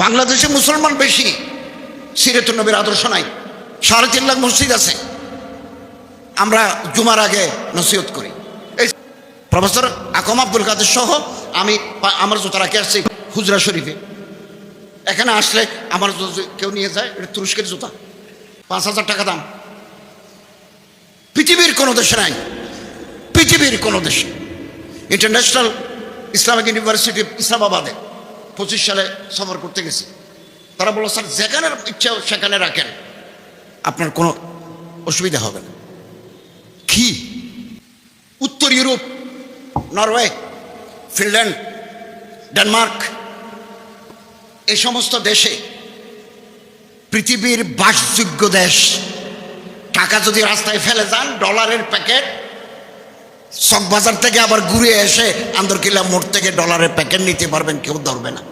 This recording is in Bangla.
বাংলাদেশে মুসলমান বেশি, সিরাতুন নবীর আদর্শ নাই। 3.5 লাখ মসজিদ আছে, আমরা জুমার আগে নসিহত করি। এই প্রফেসর আকম আব্দুল কাদের সহ আমি আমার জুতা রাখে আসছি হুজরা শরীফে। এখানে আসলে আমার কেউ নিয়ে যায়, এটা তুরস্কের জুতা, 5,000 টাকা দাম। পৃথিবীর কোনো দেশে নাই, পৃথিবীর কোনো দেশে। ইন্টারন্যাশনাল ইসলামিক ইউনিভার্সিটি ইসলামাবাদে 25 সালে সফর করতে গেছি। তারা বলল, স্যার যেখানে ইচ্ছা সেখানে রাখেন, আপনার কোনো অসুবিধা হবে না। কি উত্তর ইউরোপ, নরওয়ে, ফিনল্যান্ড, ডেনমার্ক, এই সমস্ত দেশে পৃথিবীর বাসযোগ্য দেশ। টাকা যদি রাস্তায় ফেলে যান, ডলারের প্যাকেট চকবাজার থেকে আবার ঘুরে এসে আন্দরকিল্লা মোড় থেকে ডলারের প্যাকেট নিতে পারবেন, কেউ ধরবে না।